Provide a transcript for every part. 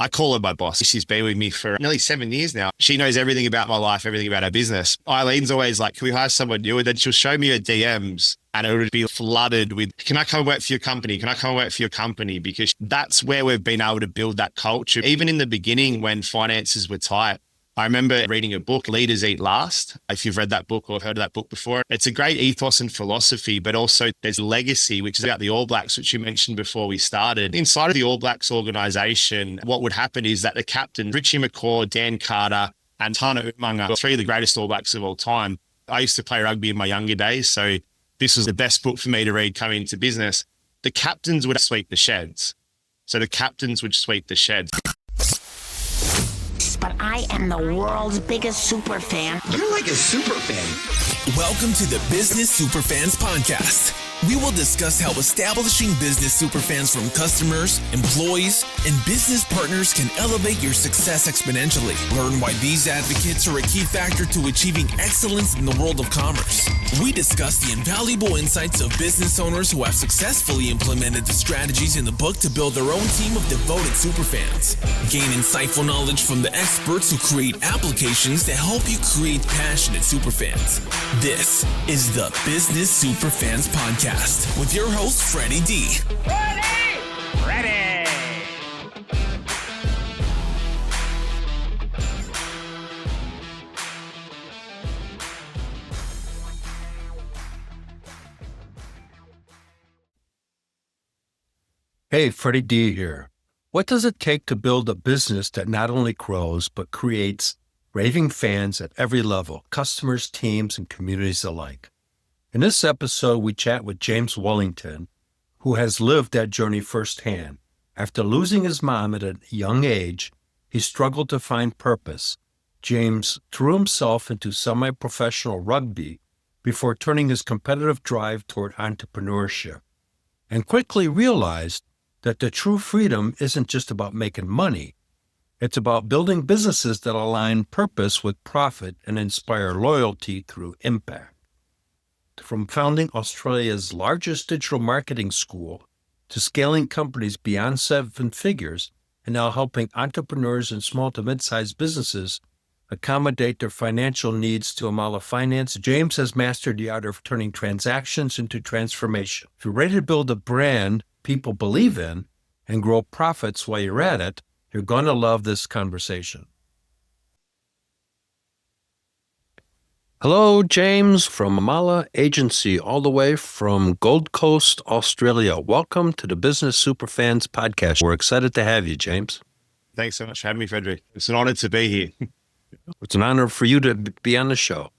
I call her my boss. She's been with me for nearly 7 years now. She knows everything about my life, everything about our business. Eileen's always like, can we hire someone new? And then she'll show me her DMs and it would be flooded with, can I come and work for your company? Can I come and work for your company? Because that's where we've been able to build that culture. Even in the beginning when finances were tight, I remember reading a book, Leaders Eat Last. If you've read that book or heard of that book before, it's a great ethos and philosophy, but also there's legacy, which is about the All Blacks, which you mentioned before we started. Inside of the All Blacks organization, what would happen is that the captain, Richie McCaw, Dan Carter, and Tana Umaga, three of the greatest All Blacks of all time. I used to play rugby in my younger days, so this was the best book for me to read coming into business. The captains would sweep the sheds. So the captains would sweep the sheds. But I am the world's biggest super fan. You're like a super fan. Welcome to the Business Superfans podcast. We will discuss how establishing business superfans from customers, employees, and business partners can elevate your success exponentially. Learn why these advocates are a key factor to achieving excellence in the world of commerce. We discuss the invaluable insights of business owners who have successfully implemented the strategies in the book to build their own team of devoted superfans. Gain insightful knowledge from the experts who create applications that help you create passionate superfans. This is the Business Superfans podcast with your host, Freddie D. Ready! Hey, Freddie D here. What does it take to build a business that not only grows, but creates raving fans at every level, customers, teams, and communities alike? In this episode, we chat with James Wellington, who has lived that journey firsthand. After losing his mom at a young age, he struggled to find purpose. James threw himself into semi-professional rugby before turning his competitive drive toward entrepreneurship, and quickly realized that the true freedom isn't just about making money. It's about building businesses that align purpose with profit and inspire loyalty through impact. From founding Australia's largest digital marketing school to scaling companies beyond seven figures and now helping entrepreneurs and small to mid-sized businesses accommodate their financial needs to Amala Finance, James has mastered the art of turning transactions into transformation. If you're ready to build a brand people believe in and grow profits while you're at it, you're going to love this conversation. Hello, James from Amala Agency, all the way from Gold Coast, Australia. Welcome to the Business Superfans podcast. We're excited to have you, James. Thanks so much for having me, Frederick. It's an honor to be here. It's an honor for you to be on the show.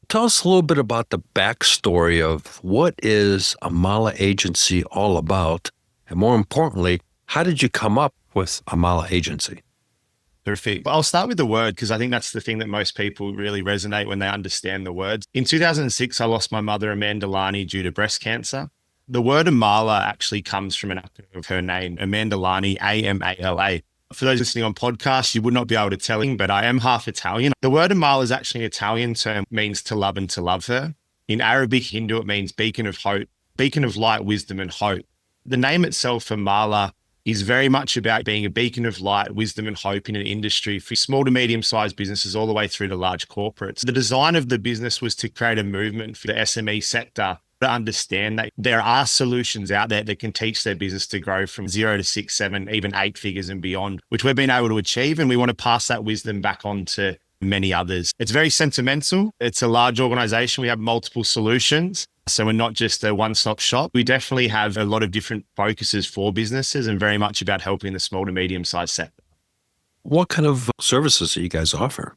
Tell us a little bit about the backstory of what is Amala Agency all about, and more importantly, how did you come up with Amala Agency? Perfect. I'll start with the word because I think that's the thing that most people really resonate when they understand the words. In 2006, I lost my mother, Amanda Lani, due to breast cancer. The word Amala actually comes from an acronym of her name, Amanda Lani, A-M-A-L-A. For those listening on podcasts, you would not be able to tell him, but I am half Italian. The word Amala is actually an Italian term, means to love and to love her. In Arabic, Hindu, it means beacon of hope, beacon of light, wisdom, and hope. The name itself, Amala, is very much about being a beacon of light, wisdom, and hope in an industry for small to medium-sized businesses all the way through to large corporates. The design of the business was to create a movement for the SME sector to understand that there are solutions out there that can teach their business to grow from 0 to 6, 7, even 8 figures and beyond, which we've been able to achieve. And we want to pass that wisdom back on to many others. It's very sentimental. It's a large organization. We have multiple solutions. So we're not just a one-stop shop. We definitely have a lot of different focuses for businesses and very much about helping the small to medium-sized sector. What kind of services do you guys offer?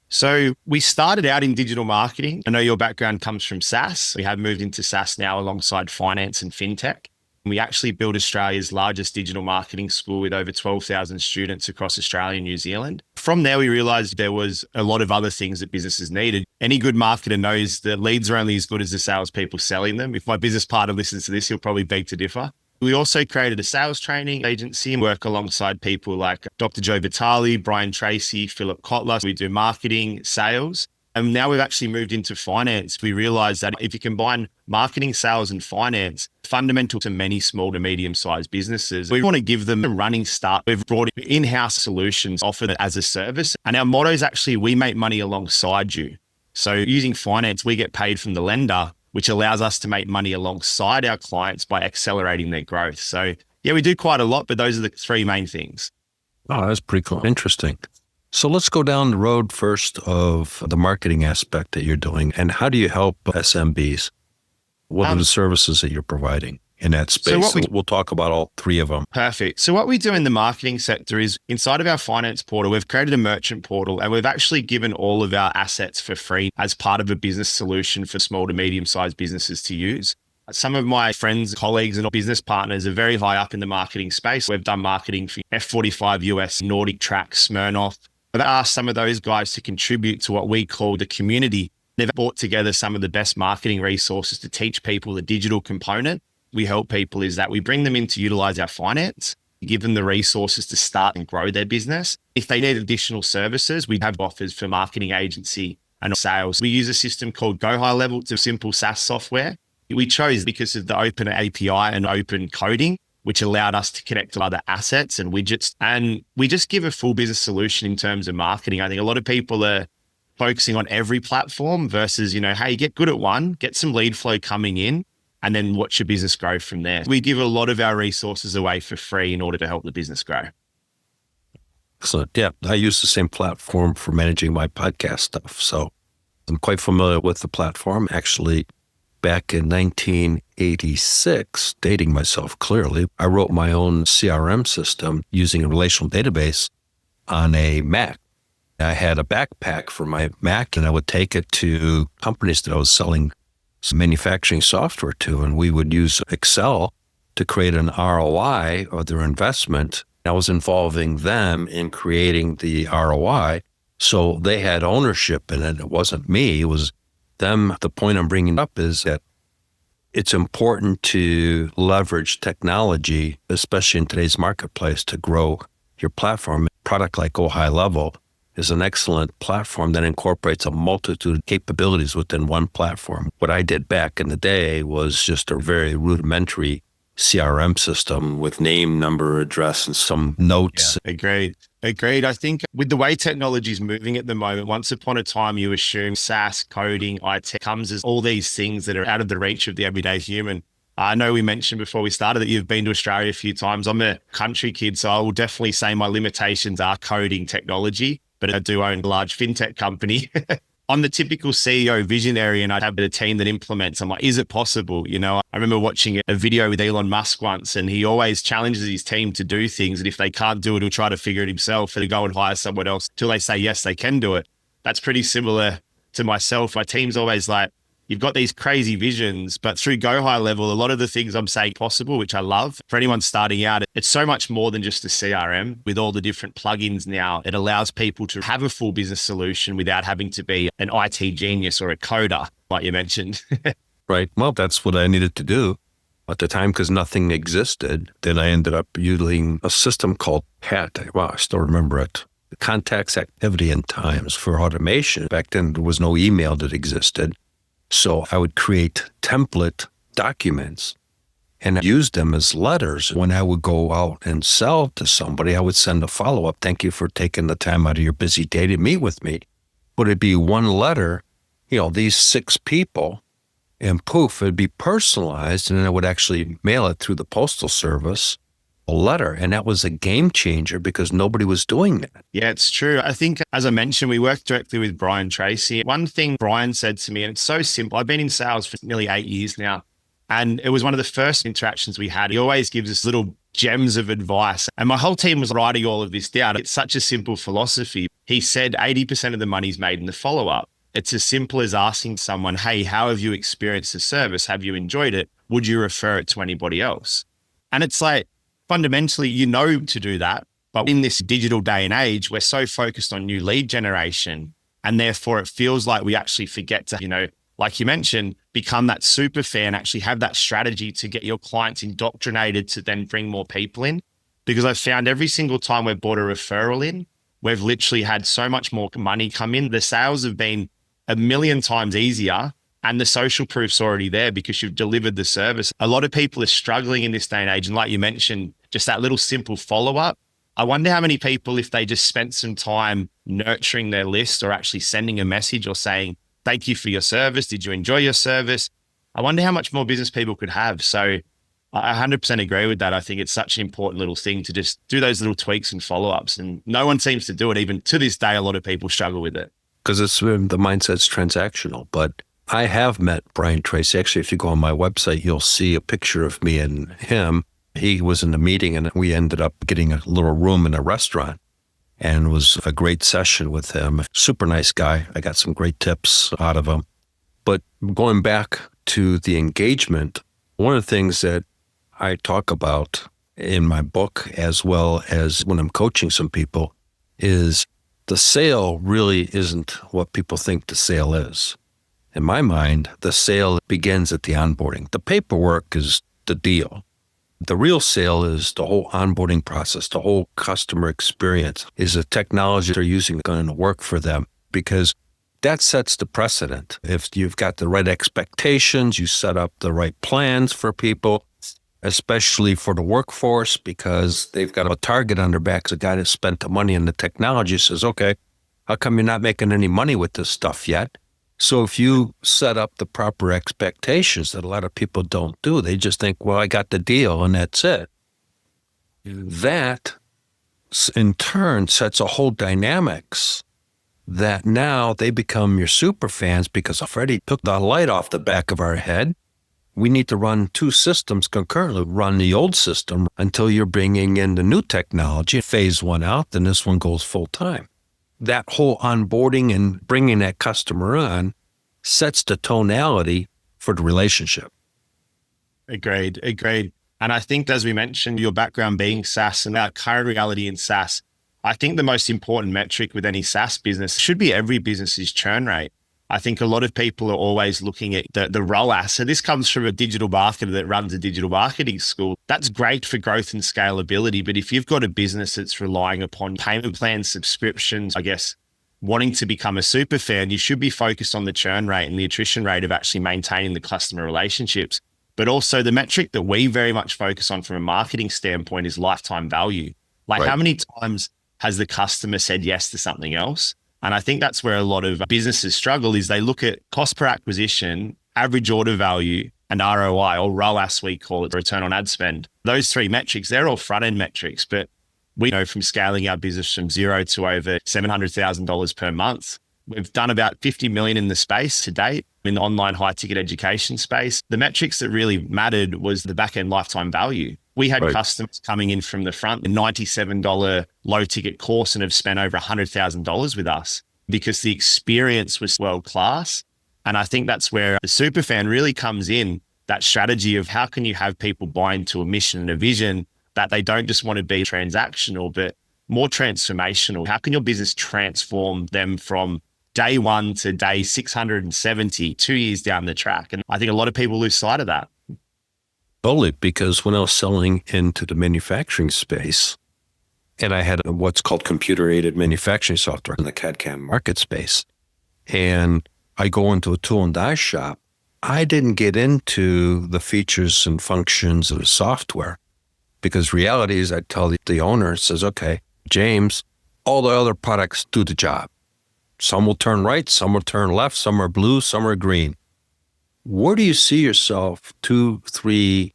So we started out in digital marketing. I know your background comes from SaaS. We have moved into SaaS now alongside finance and fintech. We actually built Australia's largest digital marketing school with over 12,000 students across Australia and New Zealand. From there, we realized there was a lot of other things that businesses needed. Any good marketer knows that leads are only as good as the salespeople selling them. If my business partner listens to this, he'll probably beg to differ. We also created a sales training agency and work alongside people like Dr. Joe Vitale, Brian Tracy, Philip Kotler. We do marketing, sales. And now we've actually moved into finance. We realized that if you combine marketing, sales, and finance, fundamental to many small to medium-sized businesses, we want to give them a running start. We've brought in-house solutions offered as a service. And our motto is actually, we make money alongside you. So using finance, we get paid from the lender, which allows us to make money alongside our clients by accelerating their growth. So yeah, we do quite a lot, but those are the three main things. Oh, that's pretty cool. Interesting. So let's go down the road first of the marketing aspect that you're doing. And how do you help SMBs? What are the services that you're providing in that space? So we'll talk about all three of them. Perfect. So what we do in the marketing sector is inside of our finance portal, we've created a merchant portal and we've actually given all of our assets for free as part of a business solution for small to medium-sized businesses to use. Some of my friends, colleagues, and business partners are very high up in the marketing space. We've done marketing for F45 US, Nordic Track, Smirnoff. I've asked some of those guys to contribute to what we call the community. They've brought together some of the best marketing resources to teach people the digital component. We help people is that we bring them in to utilize our finance, give them the resources to start and grow their business. If they need additional services, we have offers for marketing agency and sales. We use a system called Go High Level. It's a simple SaaS software. We chose because of the open API and open coding, which allowed us to connect to other assets and widgets. And we just give a full business solution in terms of marketing. I think a lot of people are focusing on every platform versus, hey, get good at one, get some lead flow coming in, and then watch your business grow from there. We give a lot of our resources away for free in order to help the business grow. Excellent. Yeah, I use the same platform for managing my podcast stuff. So I'm quite familiar with the platform. Actually, back in 1986, dating myself clearly, I wrote my own CRM system using a relational database on a Mac. I had a backpack for my Mac and I would take it to companies that I was selling some manufacturing software to, and we would use Excel to create an ROI of their investment. I was involving them in creating the ROI, so they had ownership in it. It wasn't me, it was them. The point I'm bringing up is that it's important to leverage technology, especially in today's marketplace, to grow your platform. A product like Go High Level is an excellent platform that incorporates a multitude of capabilities within one platform. What I did back in the day was just a very rudimentary CRM system with name, number, address, and some notes. Yeah, agreed. I think with the way technology is moving at the moment, once upon a time, you assume SaaS, coding, IT comes as all these things that are out of the reach of the everyday human. I know we mentioned before we started that you've been to Australia a few times. I'm a country kid, so I will definitely say my limitations are coding technology, but I do own a large fintech company. I'm the typical CEO visionary and I'd have a team that implements. I'm like, is it possible? I remember watching a video with Elon Musk once and he always challenges his team to do things. And if they can't do it, he'll try to figure it himself and he'll go and hire someone else till they say, yes, they can do it. That's pretty similar to myself. My team's always like, you've got these crazy visions, but through Go High Level, a lot of the things I'm saying possible, which I love. For anyone starting out, it's so much more than just a CRM. With all the different plugins now, it allows people to have a full business solution without having to be an IT genius or a coder, like you mentioned. Right. Well, that's what I needed to do at the time because nothing existed. Then I ended up using a system called PAT. Wow, I still remember it. The Contacts, Activity, and Times for automation. Back then, there was no email that existed. So I would create template documents and use them as letters. When I would go out and sell to somebody, I would send a follow-up. Thank you for taking the time out of your busy day to meet with me. But it'd be one letter, these 6 people, and poof, it'd be personalized. And then I would actually mail it through the postal service, a letter. And that was a game changer because nobody was doing that. Yeah, it's true. I think, as I mentioned, we worked directly with Brian Tracy. One thing Brian said to me, and it's so simple. I've been in sales for nearly 8 years now. And it was one of the first interactions we had. He always gives us little gems of advice. And my whole team was writing all of this down. It's such a simple philosophy. He said 80% of the money's made in the follow-up. It's as simple as asking someone, hey, how have you experienced the service? Have you enjoyed it? Would you refer it to anybody else? And it's like, fundamentally, to do that. But in this digital day and age, we're so focused on new lead generation. And therefore, it feels like we actually forget to, like you mentioned, become that super fan, actually have that strategy to get your clients indoctrinated to then bring more people in. Because I've found every single time we've brought a referral in, we've literally had so much more money come in. The sales have been a million times easier. And the social proof's already there because you've delivered the service. A lot of people are struggling in this day and age. And like you mentioned, just that little simple follow-up. I wonder how many people, if they just spent some time nurturing their list or actually sending a message or saying, thank you for your service. Did you enjoy your service? I wonder how much more business people could have. So I 100% agree with that. I think it's such an important little thing to just do those little tweaks and follow-ups. And no one seems to do it. Even to this day, a lot of people struggle with it. Because the mindset's transactional. But I have met Brian Tracy. Actually, if you go on my website, you'll see a picture of me and him. He was in the meeting and we ended up getting a little room in a restaurant, and it was a great session with him. Super nice guy. I got some great tips out of him. But going back to the engagement, one of the things that I talk about in my book, as well as when I'm coaching some people, is the sale really isn't what people think the sale is. In my mind, the sale begins at the onboarding. The paperwork is the deal. The real sale is the whole onboarding process, the whole customer experience. Is the technology they're using going to work for them? Because that sets the precedent. If you've got the right expectations, you set up the right plans for people, especially for the workforce, because they've got a target on their back. The guy that spent the money in the technology says, okay, how come you're not making any money with this stuff yet? So if you set up the proper expectations that a lot of people don't do, they just think, well, I got the deal and that's it. That in turn sets a whole dynamics that now they become your super fans because Freddie took the light off the back of our head. We need to run two systems concurrently, run the old system until you're bringing in the new technology, phase one out, then this one goes full time. That whole onboarding and bringing that customer on sets the tonality for the relationship. Agreed. And I think, as we mentioned, your background being SaaS and our current reality in SaaS, I think the most important metric with any SaaS business should be every business's churn rate. I think a lot of people are always looking at the ROAS. So this comes from a digital marketer that runs a digital marketing school. That's great for growth and scalability. But if you've got a business that's relying upon payment plans, subscriptions, I guess, wanting to become a super fan, you should be focused on the churn rate and the attrition rate of actually maintaining the customer relationships. But also the metric that we very much focus on from a marketing standpoint is lifetime value. Like How many times has the customer said yes to something else? And I think that's where a lot of businesses struggle is they look at cost per acquisition, average order value, and ROI, or ROAS we call it, return on ad spend. Those three metrics, they're all front-end metrics, but we know from scaling our business from zero to over $700,000 per month. We've done about 50 million in the space to date in the online high-ticket education space. The metrics that really mattered was the back-end lifetime value. We had customers coming in from the front, a $97 low-ticket course, and have spent over $100,000 with us because the experience was world-class. And I think that's where the superfan really comes in, that strategy of how can you have people buy into a mission and a vision that they don't just want to be transactional, but more transformational. How can your business transform them from day one to day 670, 2 years down the track? And I think a lot of people lose sight of that. Totally, because when I was selling into the manufacturing space, and I had what's called computer-aided manufacturing software in the CAD/CAM market space, and I go into a tool and die shop, I didn't get into the features and functions of the software because reality is I tell the owner, says, okay, James, all the other products do the job. Some will turn right, some will turn left, some are blue, some are green. Where do you see yourself 2, 3,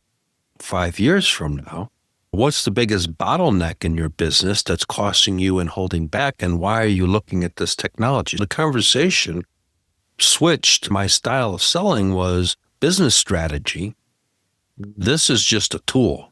5 years from now? What's the biggest bottleneck in your business that's costing you and holding back? And why are you looking at this technology? The conversation switched. My style of selling was business strategy. This is just a tool.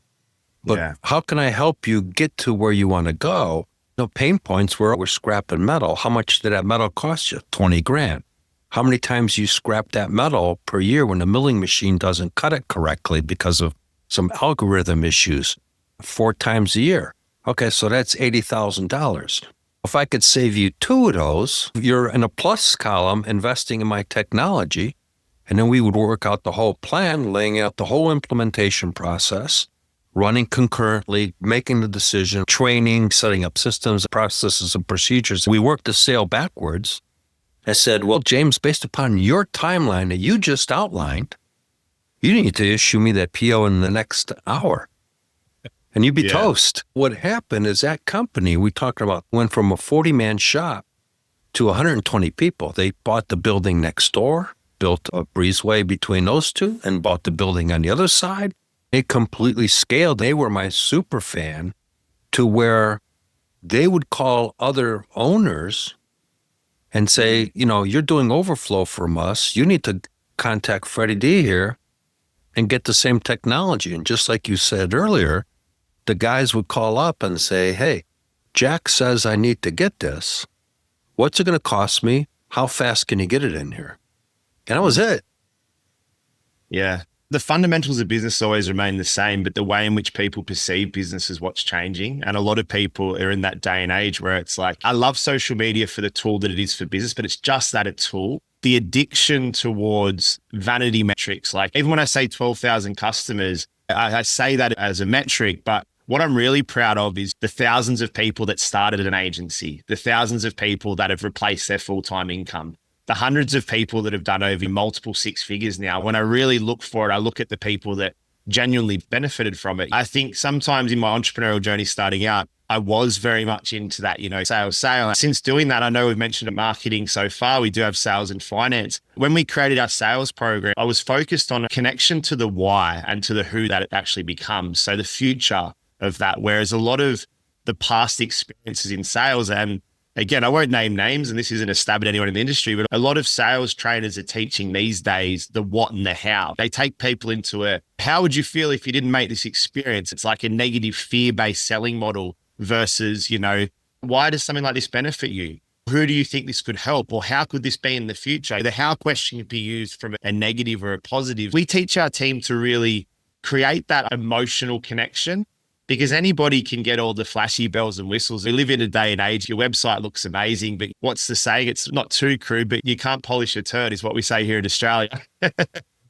But how can I help you get to where you want to go? No pain points where we're scrapping metal. How much did that metal cost you? 20 grand. How many times you scrap that metal per year when the milling machine doesn't cut it correctly because of some algorithm issues? 4 times a year. Okay, so that's $80,000. If I could save you 2 of those, you're in a plus column investing in my technology, and then we would work out the whole plan, laying out the whole implementation process, running concurrently, making the decision, training, setting up systems, processes, and procedures. We work the sale backwards. I said, well, James, based upon your timeline that you just outlined, you need to issue me that PO in the next hour. And you'd be toast. What happened is that company we talked about went from a 40-man shop to 120 people. They bought the building next door, built a breezeway between those two, and bought the building on the other side. It completely scaled. They were my super fan to where they would call other owners and say, you're doing overflow from us. You need to contact Freddie D here and get the same technology. And just like you said earlier, the guys would call up and say, hey, Jack says I need to get this. What's it going to cost me? How fast can you get it in here? And that was it. Yeah. The fundamentals of business always remain the same, but the way in which people perceive business is what's changing. And a lot of people are in that day and age where it's like, I love social media for the tool that it is for business, but it's just that a tool. The addiction towards vanity metrics, like even when I say 12,000 customers, I say that as a metric, but what I'm really proud of is the thousands of people that started an agency, the thousands of people that have replaced their full-time income, the hundreds of people that have done over multiple six figures now. When I really look for it, I look at the people that genuinely benefited from it. I think sometimes in my entrepreneurial journey starting out, I was very much into that, sales. Since doing that, I know we've mentioned marketing so far. We do have sales and finance. When we created our sales program, I was focused on a connection to the why and to the who that it actually becomes. So the future of that, whereas a lot of the past experiences in sales, and again, I won't name names and this isn't a stab at anyone in the industry, but a lot of sales trainers are teaching these days the what and the how. They take people into how would you feel if you didn't make this experience? It's like a negative fear-based selling model versus, why does something like this benefit you? Who do you think this could help? Or how could this be in the future? The how question could be used from a negative or a positive. We teach our team to really create that emotional connection, because anybody can get all the flashy bells and whistles. We live in a day and age, your website looks amazing, but what's the saying? It's not too crude, but you can't polish a turd is what we say here in Australia. And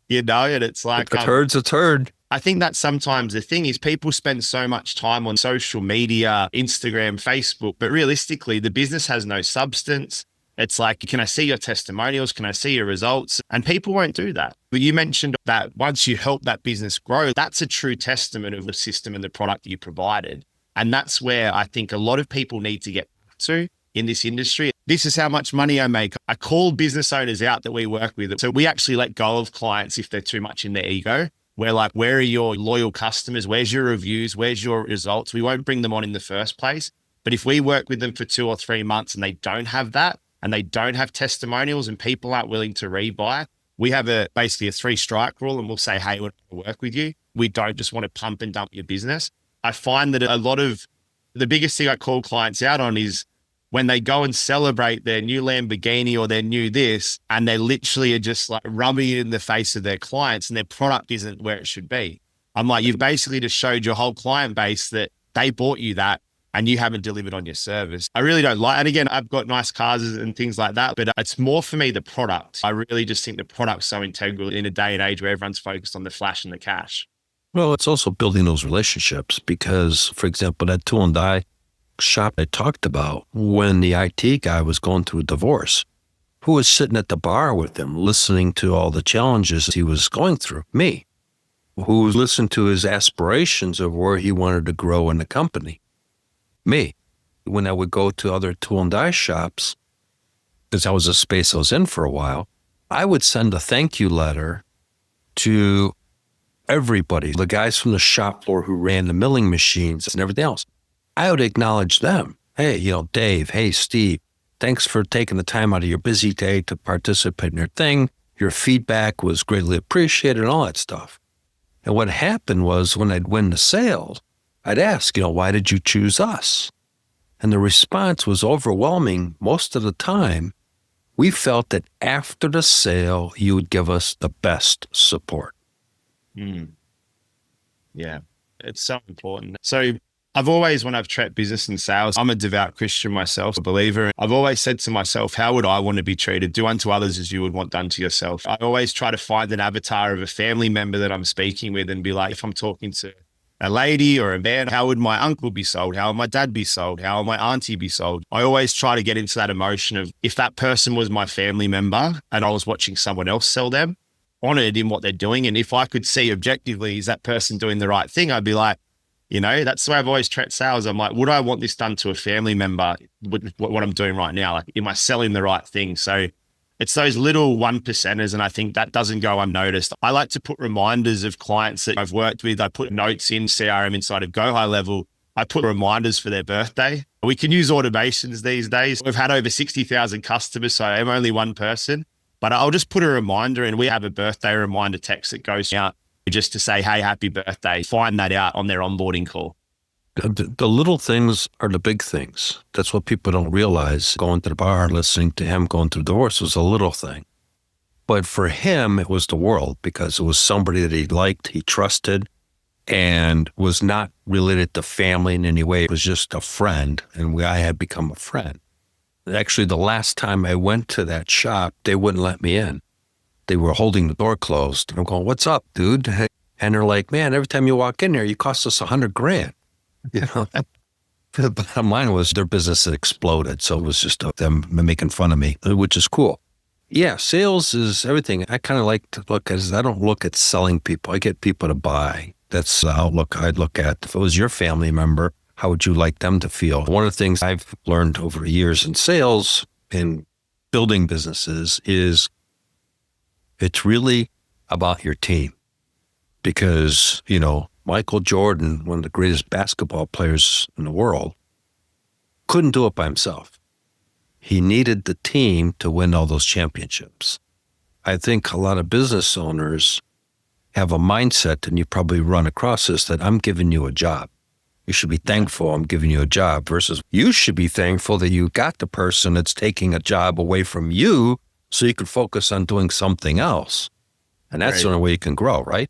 it's like— a turd's a turd. I think that's sometimes the thing is people spend so much time on social media, Instagram, Facebook, but realistically, the business has no substance. It's like, can I see your testimonials? Can I see your results? And people won't do that. But you mentioned that once you help that business grow, that's a true testament of the system and the product you provided. And that's where I think a lot of people need to get to in this industry. This is how much money I make. I call business owners out that we work with. So we actually let go of clients if they're too much in their ego. We're like, where are your loyal customers? Where's your reviews? Where's your results? We won't bring them on in the first place. But if we work with them for 2 or 3 months and they don't have that, and they don't have testimonials and people aren't willing to rebuy, we have basically a 3-strike rule and we'll say, hey, we want to work with you. We don't just want to pump and dump your business. I find that a lot of the biggest thing I call clients out on is when they go and celebrate their new Lamborghini or their new this, and they literally are just like rubbing it in the face of their clients and their product isn't where it should be. I'm like, you've basically just showed your whole client base that they bought you that and you haven't delivered on your service. I really don't like, and again, I've got nice cars and things like that, but it's more for me the product. I really just think the product's so integral in a day and age where everyone's focused on the flash and the cash. Well, it's also building those relationships because, for example, that tool and die shop I talked about, when the IT guy was going through a divorce, who was sitting at the bar with him, listening to all the challenges he was going through? Me. Who listened to his aspirations of where he wanted to grow in the company? Me. When I would go to other tool and die shops, because that was a space I was in for a while, I would send a thank you letter to everybody, the guys from the shop floor who ran the milling machines and everything else. I would acknowledge them. Hey, Dave, hey, Steve, thanks for taking the time out of your busy day to participate in your thing. Your feedback was greatly appreciated and all that stuff. And what happened was when I'd win the sale, I'd ask, why did you choose us? And the response was overwhelming. Most of the time, we felt that after the sale, you would give us the best support. Yeah, it's so important. So I've always, when I've tracked business and sales, I'm a devout Christian myself, a believer. I've always said to myself, how would I want to be treated? Do unto others as you would want done to yourself. I always try to find an avatar of a family member that I'm speaking with and be like, if I'm talking to a lady or a man, how would my uncle be sold? How would my dad be sold? How would my auntie be sold? I always try to get into that emotion of if that person was my family member and I was watching someone else sell them, honored in what they're doing. And if I could see objectively, is that person doing the right thing? I'd be like, that's the way I've always treated sales. I'm like, would I want this done to a family member with what I'm doing right now? Like, am I selling the right thing? So it's those little 1%ers, and I think that doesn't go unnoticed. I like to put reminders of clients that I've worked with. I put notes in CRM inside of Go High Level. I put reminders for their birthday. We can use automations these days. We've had over 60,000 customers, so I'm only one person, but I'll just put a reminder, and we have a birthday reminder text that goes out just to say, hey, happy birthday. Find that out on their onboarding call. The little things are the big things. That's what people don't realize. Going to the bar, listening to him going through divorce was a little thing. But for him, it was the world because it was somebody that he liked, he trusted, and was not related to family in any way. It was just a friend, and I had become a friend. Actually, the last time I went to that shop, they wouldn't let me in. They were holding the door closed. And I'm going, what's up, dude? And they're like, man, every time you walk in there, you cost us $100,000. The bottom line was their business had exploded. So it was just them making fun of me, which is cool. Yeah, sales is everything. I kind of like to look at, I don't look at selling people. I get people to buy. That's the outlook I'd look at. If it was your family member, how would you like them to feel? One of the things I've learned over the years in sales and building businesses is it's really about your team. Because, Michael Jordan, one of the greatest basketball players in the world, couldn't do it by himself. He needed the team to win all those championships. I think a lot of business owners have a mindset, and you probably run across this, that I'm giving you a job. You should be thankful I'm giving you a job versus you should be thankful that you got the person that's taking a job away from you so you can focus on doing something else. And that's the only way you can grow, right?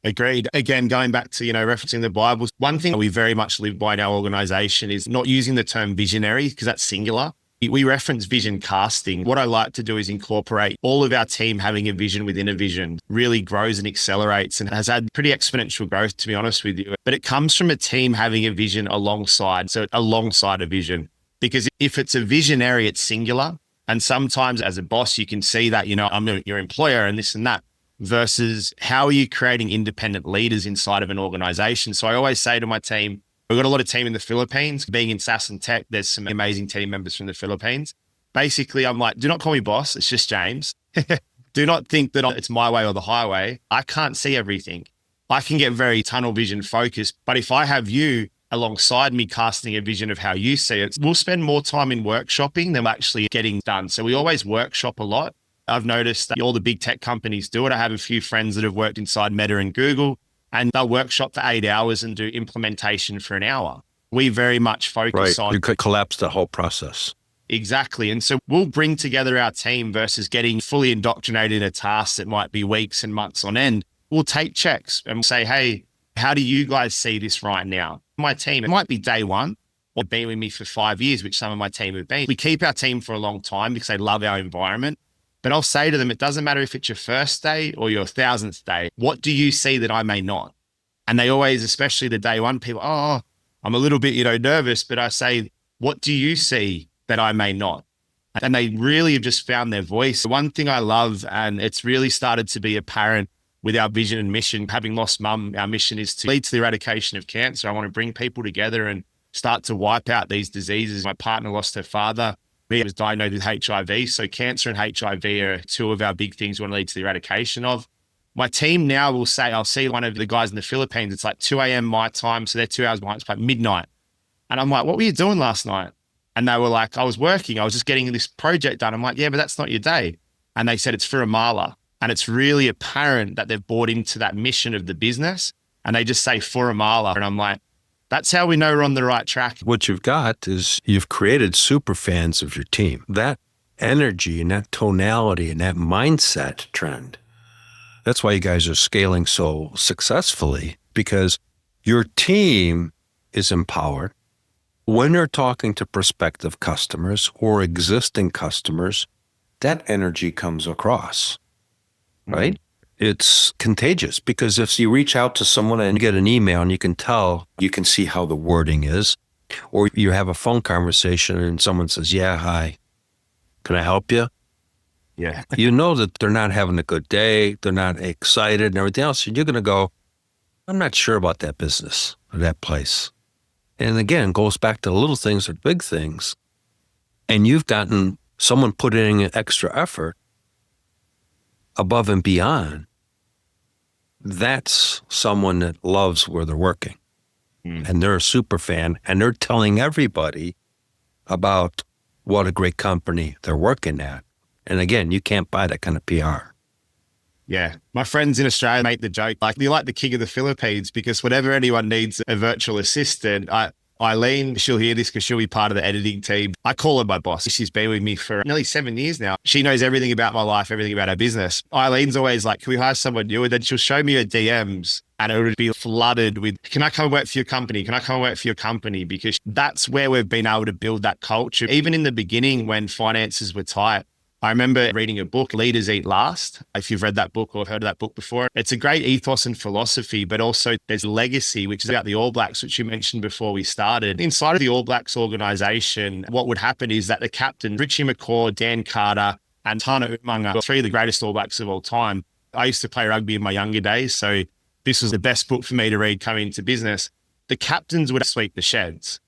Agreed. Again, going back to, referencing the Bible, one thing we very much live by in our organization is not using the term visionary because that's singular. We reference vision casting. What I like to do is incorporate all of our team having a vision within a vision, really grows and accelerates and has had pretty exponential growth, to be honest with you. But it comes from a team having a vision alongside a vision. Because if it's a visionary, it's singular. And sometimes as a boss, you can see that, I'm your employer and this and that. Versus how are you creating independent leaders inside of an organization? So I always say to my team, we've got a lot of team in the Philippines. Being in SaaS and tech, there's some amazing team members from the Philippines. Basically, I'm like, do not call me boss. It's just James. Do not think that it's my way or the highway. I can't see everything. I can get very tunnel vision focused. But if I have you alongside me casting a vision of how you see it, we'll spend more time in workshopping than actually getting done. So we always workshop a lot. I've noticed that all the big tech companies do it. I have a few friends that have worked inside Meta and Google, and they'll workshop for 8 hours and do implementation for an hour. We very much focus on... You could collapse the whole process. Exactly. And so we'll bring together our team versus getting fully indoctrinated in a task that might be weeks and months on end. We'll take checks and say, hey, how do you guys see this right now? My team, it might be day one or been with me for 5 years, which some of my team have been. We keep our team for a long time because they love our environment. But I'll say to them, it doesn't matter if it's your first day or your 1000th day. What do you see that I may not? And they always, especially the day one people, I'm a little bit, nervous, but I say, what do you see that I may not? And they really have just found their voice. One thing I love, and it's really started to be apparent with our vision and mission, having lost mum, our mission is to lead to the eradication of cancer. I want to bring people together and start to wipe out these diseases. My partner lost her father. He was diagnosed with HIV. So cancer and HIV are two of our big things we want to lead to the eradication of. My team now will say, I'll see one of the guys in the Philippines. It's like 2 a.m. my time. So they're 2 hours behind. It's like midnight. And I'm like, what were you doing last night? And they were like, I was working. I was just getting this project done. I'm like, yeah, but that's not your day. And they said, it's for Amala. And it's really apparent that they've bought into that mission of the business. And they just say for Amala. And I'm like, that's how we know we're on the right track. What you've got is you've created super fans of your team. That energy and that tonality and that mindset trend. That's why you guys are scaling so successfully, because your team is empowered. When you're talking to prospective customers or existing customers, that energy comes across, right? It's contagious because if you reach out to someone and get an email and you can tell, you can see how the wording is, or you have a phone conversation and someone says, yeah, hi, can I help you? Yeah. You know that they're not having a good day. They're not excited and everything else. And you're going to go, I'm not sure about that business or that place. And again, it goes back to the little things or big things. And you've gotten someone put in an extra effort above and beyond. That's someone that loves where they're working. And they're a super fan and they're telling everybody about what a great company they're working at. And again, you can't buy that kind of PR. Yeah. My friends in Australia make the joke, like, you're like the king of the Philippines, because whenever anyone needs a virtual assistant, Eileen, she'll hear this because she'll be part of the editing team. I call her my boss. She's been with me for nearly 7 years now. She knows everything about my life, everything about our business. Eileen's always like, can we hire someone new? And then she'll show me her DMs and it would be flooded with, can I come and work for your company? Can I come and work for your company? Because that's where we've been able to build that culture. Even in the beginning when finances were tight, I remember reading a book, Leaders Eat Last. If you've read that book or heard of that book before, it's a great ethos and philosophy, but also there's legacy, which is about the All Blacks, which you mentioned before we started. Inside of the All Blacks organization, what would happen is that the captain, Richie McCaw, Dan Carter, and Tana Umaga, three of the greatest All Blacks of all time. I used to play rugby in my younger days, so this was the best book for me to read coming into business. The captains would sweep the sheds.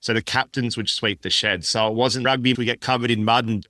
So the captains would sweep the sheds. So it wasn't rugby if we get covered in mud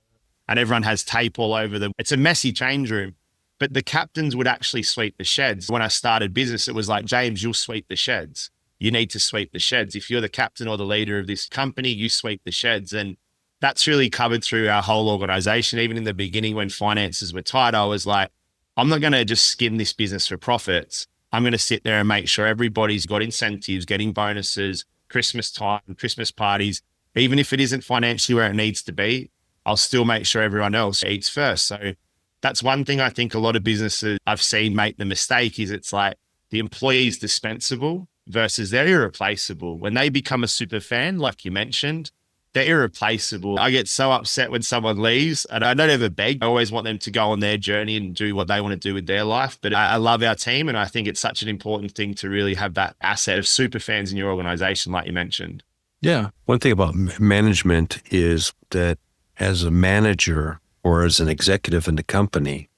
and everyone has tape all over them. It's a messy change room, but the captains would actually sweep the sheds. When I started business, it was like, James, you'll sweep the sheds. You need to sweep the sheds. If you're the captain or the leader of this company, you sweep the sheds. And that's really covered through our whole organization. Even in the beginning, when finances were tight, I was like, I'm not going to just skim this business for profits. I'm going to sit there and make sure everybody's got incentives, getting bonuses, Christmas time, Christmas parties. Even if it isn't financially where it needs to be, I'll still make sure everyone else eats first. So that's one thing I think a lot of businesses I've seen make the mistake is it's like the employee's dispensable versus they're irreplaceable. When they become a super fan, like you mentioned, they're irreplaceable. I get so upset when someone leaves and I don't ever beg. I always want them to go on their journey and do what they want to do with their life. But I love our team and I think it's such an important thing to really have that asset of super fans in your organization, like you mentioned. Yeah. One thing about management is that as a manager or as an executive in the company,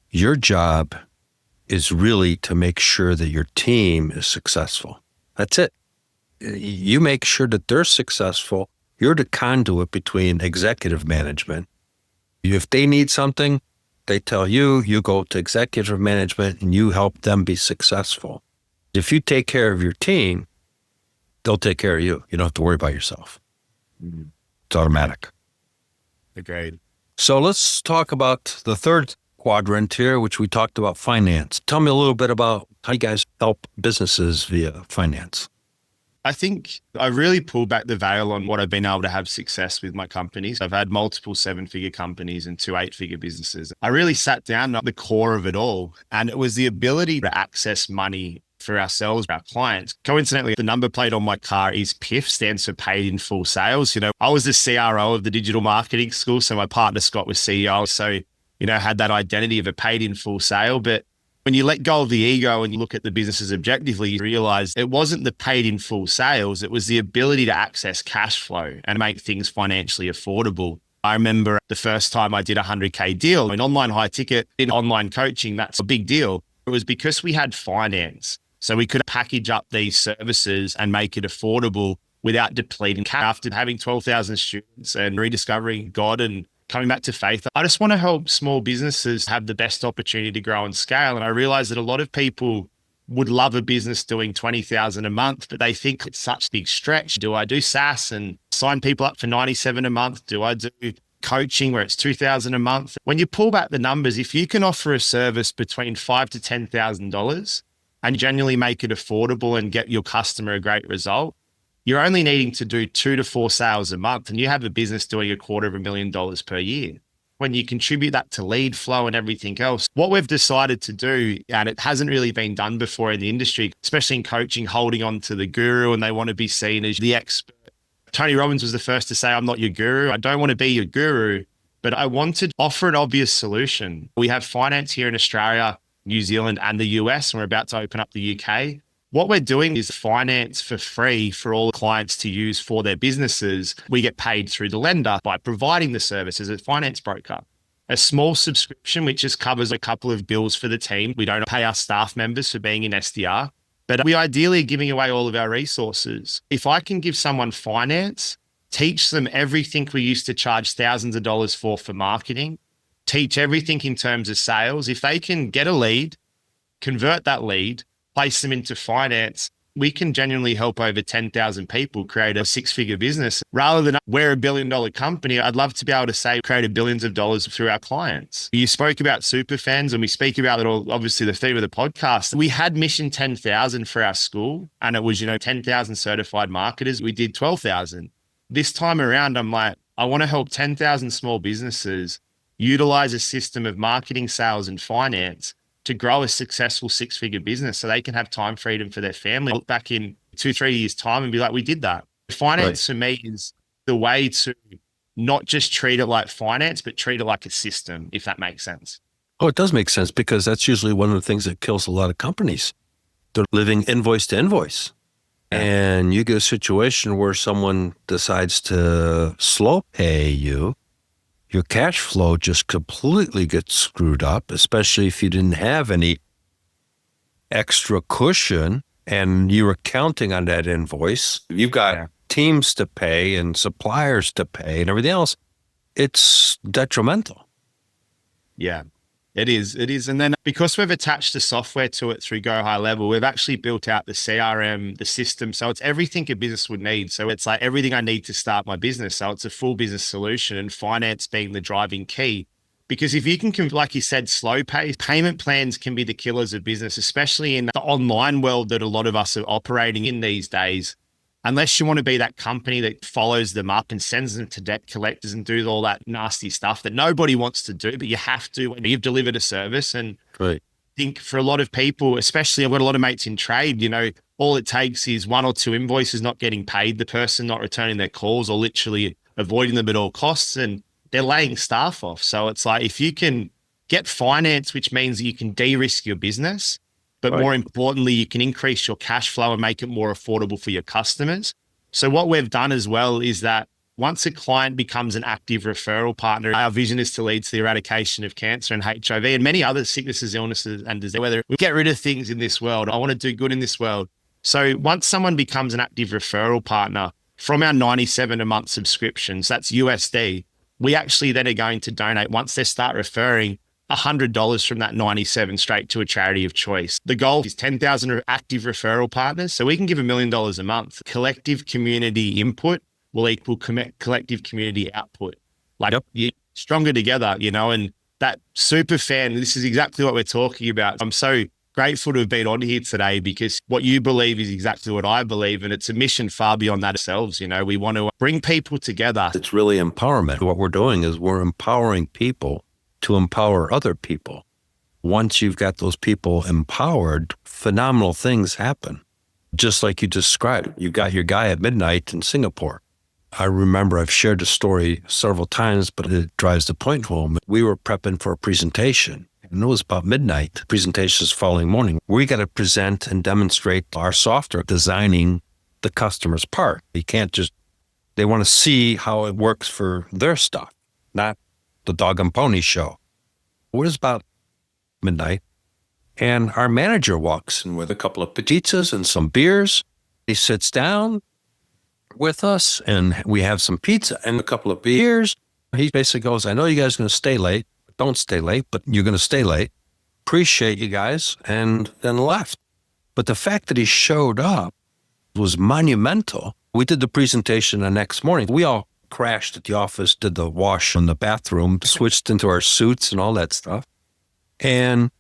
your job is really to make sure that your team is successful. That's it. You make sure that they're successful. You're the conduit between executive management. If they need something, they tell you, you go to executive management and you help them be successful. If you take care of your team, they'll take care of you. You don't have to worry about yourself. It's automatic. Agreed. So let's talk about the third quadrant here, which we talked about finance. Tell me a little bit about how you guys help businesses via finance. I think I really pulled back the veil on what I've been able to have success with my companies. I've had multiple 7-figure companies and 2 8-figure businesses. I really sat down at the core of it all, and it was the ability to access money for ourselves, our clients. Coincidentally, the number plate on my car is PIF, stands for paid in full sales. I was the CRO of the digital marketing school. So my partner Scott was CEO. So, had that identity of a paid in full sale. But when you let go of the ego and you look at the businesses objectively, you realize it wasn't the paid in full sales. It was the ability to access cash flow and make things financially affordable. I remember the first time I did a 100K deal in online high ticket, in online coaching, that's a big deal. It was because we had finance. So we could package up these services and make it affordable without depleting cash. After having 12,000 students and rediscovering God and coming back to faith, I just want to help small businesses have the best opportunity to grow and scale. And I realized that a lot of people would love a business doing 20,000 a month, but they think it's such a big stretch. Do I do SaaS and sign people up for 97 a month? Do I do coaching where it's 2,000 a month? When you pull back the numbers, if you can offer a service between $5,000 to $10,000 and genuinely make it affordable and get your customer a great result, you're only needing to do 2 to 4 sales a month and you have a business doing $250,000 per year. When you contribute that to lead flow and everything else, what we've decided to do, and it hasn't really been done before in the industry, especially in coaching, holding on to the guru and they want to be seen as the expert. Tony Robbins was the first to say, I'm not your guru. I don't want to be your guru, but I want to offer an obvious solution. We have finance here in Australia. New Zealand and the US, and we're about to open up the UK. What we're doing is finance for free for all clients to use for their businesses. We get paid through the lender by providing the service as a finance broker. A small subscription, which just covers a couple of bills for the team. We don't pay our staff members for being in SDR, but we ideally are giving away all of our resources. If I can give someone finance, teach them everything we used to charge thousands of dollars for marketing, teach everything in terms of sales. If they can get a lead, convert that lead, place them into finance, we can genuinely help over 10,000 people create a six-figure business. Rather than we're $1 billion company, I'd love to be able to say create billions of dollars through our clients. You spoke about Superfans, and we speak about it all, obviously the theme of the podcast. We had Mission 10,000 for our school, and it was, 10,000 certified marketers. We did 12,000. This time around, I'm like, I want to help 10,000 small businesses utilize a system of marketing, sales, and finance to grow a successful six-figure business so they can have time freedom for their family. Look back in 2-3 years' time and be like, we did that. Finance for me is the way to not just treat it like finance, but treat it like a system, if that makes sense. Oh, it does make sense, because that's usually one of the things that kills a lot of companies. They're living invoice to invoice. And you get a situation where someone decides to slow pay you, your cash flow just completely gets screwed up, especially if you didn't have any extra cushion and you were counting on that invoice. You've got teams to pay and suppliers to pay and everything else. It's detrimental. Yeah. It is. And then because we've attached the software to it through Go High Level, we've actually built out the CRM, the system. So it's everything a business would need. So it's like everything I need to start my business. So it's a full business solution, and finance being the driving key. Because if you can, like you said, slow pay, payment plans can be the killers of business, especially in the online world that a lot of us are operating in these days. Unless you want to be that company that follows them up and sends them to debt collectors and do all that nasty stuff that nobody wants to do, but you have to when you've delivered a service. And I think for a lot of people, especially I've got a lot of mates in trade, all it takes is one or two invoices not getting paid, the person not returning their calls or literally avoiding them at all costs, and they're laying staff off. So it's like, if you can get finance, which means you can de-risk your business, but more importantly, you can increase your cash flow and make it more affordable for your customers. So what we've done as well is that once a client becomes an active referral partner, our vision is to lead to the eradication of cancer and HIV and many other sicknesses, illnesses, and disease. Whether we get rid of things in this world, I want to do good in this world. So once someone becomes an active referral partner from our $97 a month subscriptions, that's USD, we actually then are going to donate, once they start referring, $100 from that 97 straight to a charity of choice. The goal is 10,000 active referral partners. So we can give $1 million a month. Collective community input will equal collective community output. You're stronger together, and that super fan, this is exactly what we're talking about. I'm so grateful to have been on here today, because what you believe is exactly what I believe. And it's a mission far beyond that ourselves. We want to bring people together. It's really empowerment. What we're doing is we're empowering people to empower other people. Once you've got those people empowered, phenomenal things happen. Just like you described, you got your guy at midnight in Singapore. I remember I've shared the story several times, but it drives the point home. We were prepping for a presentation, and it was about midnight. The presentation's following morning. We got to present and demonstrate our software, designing the customer's part. You can't just, they want to see how it works for their stuff, not the dog and pony show. It was about midnight, and our manager walks in with a couple of pizzas and some beers. He sits down with us, and we have some pizza and a couple of beers. He basically goes, I know you guys are going to stay late. Don't stay late, but you're going to stay late. Appreciate you guys, and then left. But the fact that he showed up was monumental. We did the presentation the next morning. We all crashed at the office, did the wash in the bathroom, switched into our suits and all that stuff. And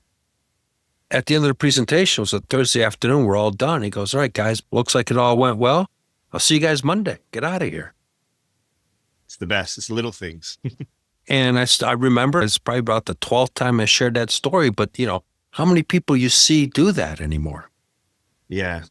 at the end of the presentation, it was a Thursday afternoon, we're all done. He goes, all right, guys, looks like it all went well. I'll see you guys Monday. Get out of here. It's the best. It's little things. And I remember it's probably about the 12th time I shared that story, but how many people you see do that anymore? Yeah,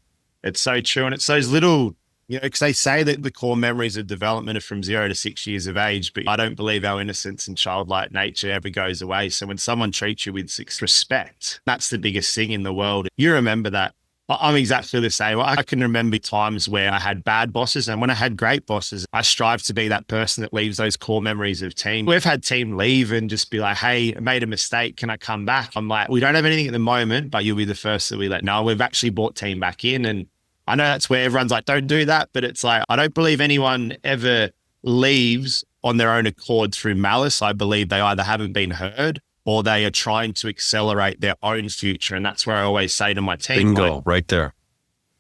it's so true. And it's those little Because they say that the core memories of development are from 0 to 6 years of age, but I don't believe our innocence and childlike nature ever goes away. So when someone treats you with respect, that's the biggest thing in the world. You remember that. I'm exactly the same. I can remember times where I had bad bosses, and when I had great bosses, I strive to be that person that leaves those core memories of team. We've had team leave and just be like, hey, I made a mistake. Can I come back? I'm like, we don't have anything at the moment, but you'll be the first that we let know. We've actually brought team back in. And I know that's where everyone's like, don't do that. But it's like, I don't believe anyone ever leaves on their own accord through malice. I believe they either haven't been heard or they are trying to accelerate their own future. And that's where I always say to my team, bingo, right there.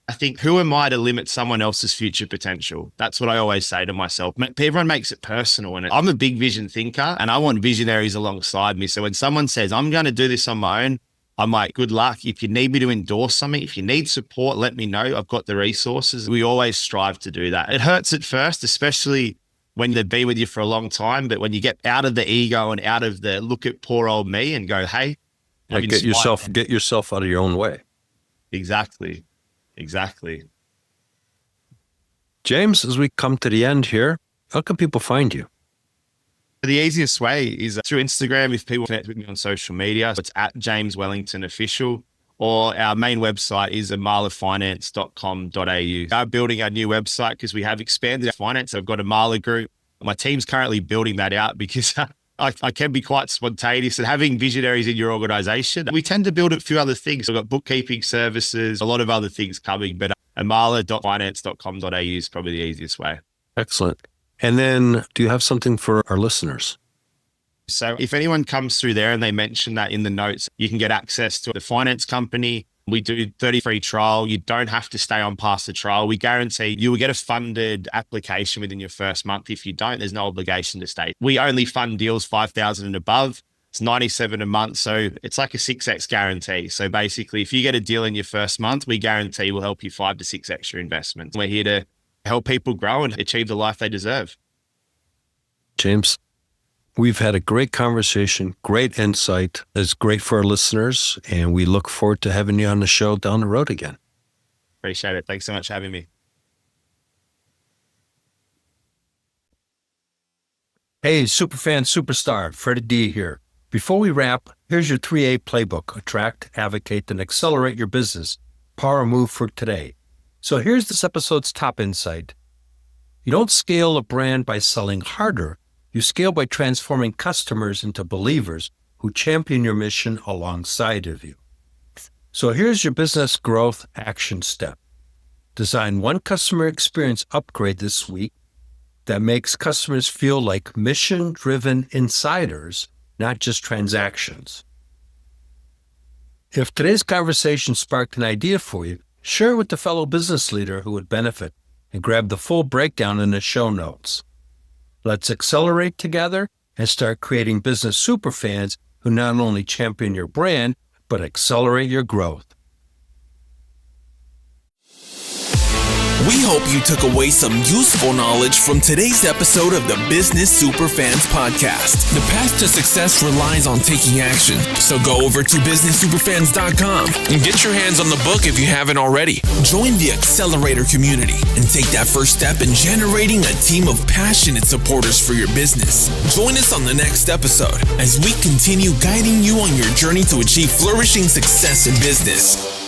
I think, who am I to limit someone else's future potential? That's what I always say to myself. Everyone makes it personal. And I'm a big vision thinker and I want visionaries alongside me. So when someone says, I'm going to do this on my own, I'm like, good luck. If you need me to endorse something, if you need support, let me know. I've got the resources. We always strive to do that. It hurts at first, especially when they've been with you for a long time. But when you get out of the ego and out of the look at poor old me and go, hey, get yourself out of your own way. Exactly. James, as we come to the end here, how can people find you? The easiest way is through Instagram. If people connect with me on social media, it's at James Wellington Official, or our main website is amalafinance.com.au. We're building our new website because we have expanded our finance. I've got a Marla group. My team's currently building that out because I can be quite spontaneous, and having visionaries in your organization, we tend to build a few other things. We've got bookkeeping services, a lot of other things coming, but amala.finance.com.au is probably the easiest way. Excellent. And then do you have something for our listeners? So if anyone comes through there and they mention that in the notes, you can get access to the finance company. We do 30 free trial. You don't have to stay on past the trial. We guarantee you will get a funded application within your first month. If you don't, there's no obligation to stay. We only fund deals 5,000 and above. It's $97 a month. So it's like a 6X guarantee. So basically, if you get a deal in your first month, we guarantee we'll help you 5 to 6 extra investments. We're here to help people grow and achieve the life they deserve. James, we've had a great conversation, great insight. It's great for our listeners, and we look forward to having you on the show down the road again. Appreciate it. Thanks so much for having me. Hey, Superfan Superstar, Freddie D here. Before we wrap, here's your 3A playbook: attract, advocate, and accelerate your business. Power move for today. So here's this episode's top insight. You don't scale a brand by selling harder. You scale by transforming customers into believers who champion your mission alongside of you. So here's your business growth action step. Design one customer experience upgrade this week that makes customers feel like mission-driven insiders, not just transactions. If today's conversation sparked an idea for you, share it with a fellow business leader who would benefit, and grab the full breakdown in the show notes. Let's accelerate together and start creating business superfans who not only champion your brand, but accelerate your growth. We hope you took away some useful knowledge from today's episode of the Business Superfans podcast. The path to success relies on taking action. So go over to businesssuperfans.com and get your hands on the book if you haven't already. Join the Accelerator community and take that first step in generating a team of passionate supporters for your business. Join us on the next episode as we continue guiding you on your journey to achieve flourishing success in business.